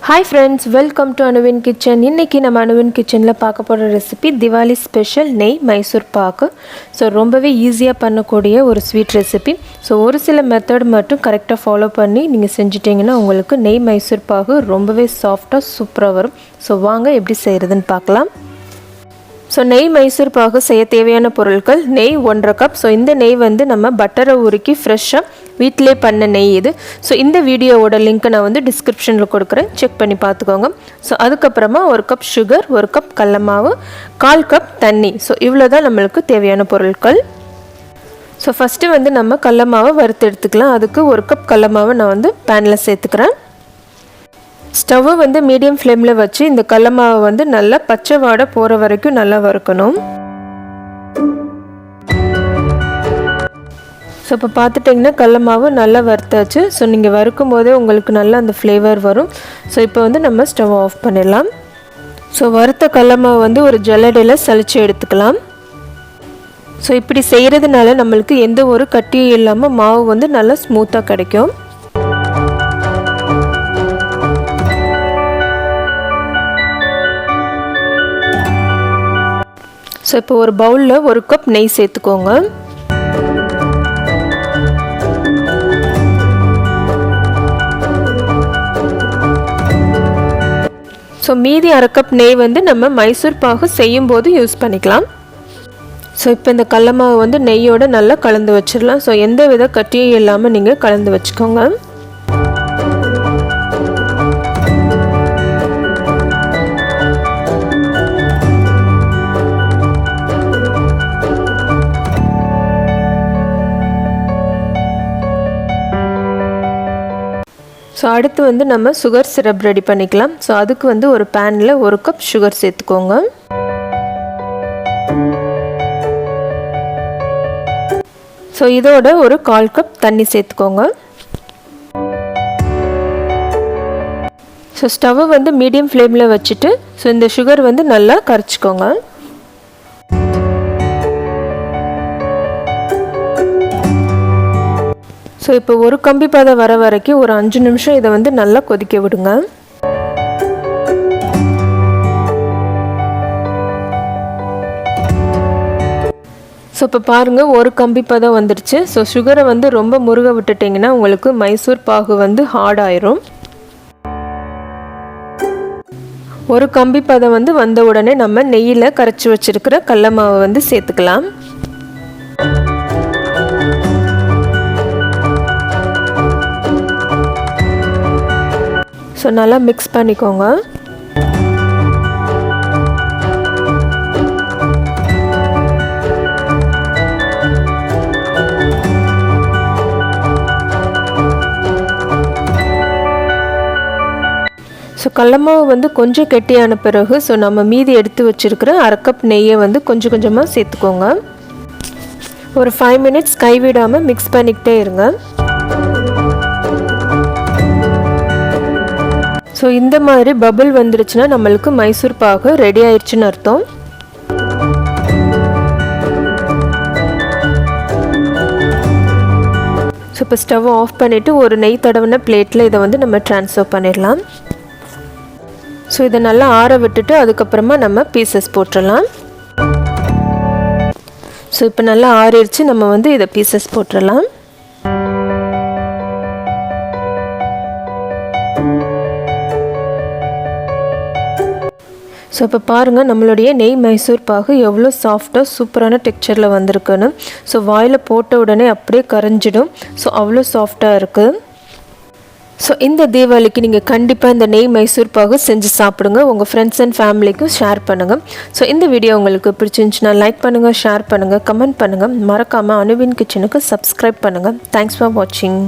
Hi friends, welcome to Anuwin kitchen. இன்னைக்கு நம்ம Anuwin kitchenல பார்க்க போற ரெசிபி Diwali ஸ்பெஷல் நெய் மைசூர் பாக்கு. ஸோ ரொம்பவே ஈஸியாக பண்ணக்கூடிய ஒரு ஸ்வீட் ரெசிபி. ஸோ ஒரு சில மெத்தட் மட்டும் கரெக்டாக ஃபாலோ பண்ணி நீங்கள் செஞ்சிட்டிங்கன்னா உங்களுக்கு நெய் மைசூர் பாக்கு ரொம்பவே சாஃப்டாக சூப்பராக வரும். ஸோ வாங்க எப்படி செய்கிறதுன்னு பார்க்கலாம். ஸோ நெய் மைசூர் பாகு செய்ய தேவையான பொருட்கள் நெய் 1.5 கப். ஸோ இந்த நெய் வந்து நம்ம பட்டரை உருக்கி ஃப்ரெஷ்ஷாக வீட்டிலே பண்ண நெய் இது. ஸோ இந்த வீடியோவோட லிங்க்கை நான் வந்து டிஸ்கிரிப்ஷனில் கொடுக்குறேன், செக் பண்ணி பார்த்துக்கோங்க. ஸோ அதுக்கப்புறமா 1 கப் சுகர், 1 கப் கடல மாவு, 1/4 கப் தண்ணி. ஸோ இவ்வளோ தான் நம்மளுக்கு தேவையான பொருட்கள். ஸோ ஃபஸ்ட்டு வந்து நம்ம கடல மாவை வறுத்து எடுத்துக்கலாம். அதுக்கு 1 கப் கடல மாவை நான் வந்து பேனில் சேர்த்துக்கிறேன். ஸ்டவ்வை வந்து மீடியம் ஃப்ளேமில் வச்சு இந்த கடல மாவை வந்து நல்லா பச்சை வாடை போகிற வரைக்கும் நல்லா வறுக்கணும். ஸோ இப்போ பார்த்துட்டிங்கன்னா கடல மாவு நல்லா வறுத்தாச்சு. ஸோ நீங்கள் வறுக்கும் போதே உங்களுக்கு நல்லா அந்த ஃப்ளேவர் வரும். ஸோ இப்போ வந்து நம்ம ஸ்டவ் ஆஃப் பண்ணிடலாம். ஸோ வறுத்த கடல மாவு வந்து ஒரு ஜல்லடையில் சலிச்சு எடுத்துக்கலாம். ஸோ இப்படி செய்கிறதுனால நம்மளுக்கு எந்த ஒரு கட்டியும் இல்லாமல் மாவு வந்து நல்லா ஸ்மூத்தாக கிடைக்கும். ஸோ இப்போ ஒரு பவுலில் 1 கப் நெய் சேர்த்துக்கோங்க. ஸோ மீதி 1/2 கப் நெய் வந்து நம்ம மைசூர் பாகு செய்யும் போது யூஸ் பண்ணிக்கலாம். ஸோ இப்போ இந்த கடல மாவு வந்து நெய்யோடு நல்லா கலந்து வச்சிடலாம். ஸோ எந்த வித கட்டியும் இல்லாமல் நீங்கள் கலந்து வச்சுக்கோங்க. ஸோ அடுத்து வந்து நம்ம சுகர் சிரப் ரெடி பண்ணிக்கலாம். ஸோ அதுக்கு வந்து ஒரு பேனில் 1 கப் சுகர் சேர்த்துக்கோங்க. ஸோ இதோட ஒரு 1/4 கப் தண்ணி சேர்த்துக்கோங்க. ஸோ ஸ்டவ்வை வந்து மீடியம் ஃப்ளேமில் வச்சுட்டு ஸோ இந்த சுகர் வந்து நல்லா கரைச்சிக்கோங்க. ஸோ இப்போ ஒரு கம்பி பதம் வர வரைக்கும் ஒரு 5 நிமிஷம் இதை வந்து நல்லா கொதிக்க விடுங்க. ஸோ இப்போ பாருங்கள், ஒரு கம்பி பதம் வந்துடுச்சு. ஸோ சுகரை வந்து ரொம்ப முருக விட்டுட்டிங்கன்னா உங்களுக்கு மைசூர் பாகு வந்து ஹார்ட் ஆயிரும். ஒரு கம்பி பதம் வந்து வந்த உடனே நம்ம நெய்யில் கரைச்சி வச்சிருக்கிற கடல மாவை வந்து சேர்த்துக்கலாம். ஸோ நல்லா மிக்ஸ் பண்ணிக்கோங்க. ஸோ கடல மாவு வந்து கொஞ்சம் கெட்டியான பிறகு ஸோ நம்ம மீதி எடுத்து வச்சுருக்கிற 1/2 கப் நெய்யை வந்து கொஞ்சம் கொஞ்சமாக சேர்த்துக்கோங்க. ஒரு 5 மினிட்ஸ் கைவிடாமல் மிக்ஸ் பண்ணிக்கிட்டே இருங்க. ஸோ இந்த மாதிரி பபிள் வந்துடுச்சுன்னா நம்மளுக்கு மைசூர் பாகு ரெடி ஆயிடுச்சுன்னு அர்த்தம். ஸோ இப்போ ஸ்டவ் ஆஃப் பண்ணிவிட்டு ஒரு நெய் தடவின பிளேட்டில் இதை வந்து நம்ம ட்ரான்ஸ்ஃபர் பண்ணிடலாம். ஸோ இதை நல்லா ஆற விட்டுட்டு அதுக்கப்புறமா நம்ம பீசஸ் போட்டுடலாம். ஸோ இப்போ நல்லா ஆறிடுச்சு, நம்ம வந்து இதை பீசஸ் போட்டுடலாம். ஸோ இப்போ பாருங்கள், நம்மளுடைய நெய் மைசூர் பாகு எவ்வளோ சாஃப்டாக சூப்பரான டெக்ஸ்சரில் வந்திருக்குன்னு. ஸோ வாயில் போட்ட உடனே அப்படியே கரைஞ்சிடும். ஸோ அவ்வளோ சாஃப்டாக இருக்குது. ஸோ இந்த தீபாவளிக்கு நீங்கள் கண்டிப்பாக இந்த நெய் மைசூர் பாகு செஞ்சு சாப்பிடுங்க. உங்கள் ஃப்ரெண்ட்ஸ் அண்ட் ஃபேமிலிக்கும் ஷேர் பண்ணுங்கள். ஸோ இந்த வீடியோ உங்களுக்கு பிடிச்சிருந்துச்சுன்னா லைக் பண்ணுங்கள், ஷேர் பண்ணுங்கள், கமெண்ட் பண்ணுங்கள். மறக்காமல் அனுவின் கிச்சனுக்கு சப்ஸ்கிரைப் பண்ணுங்கள். தேங்க்ஸ் ஃபார் வாட்சிங்.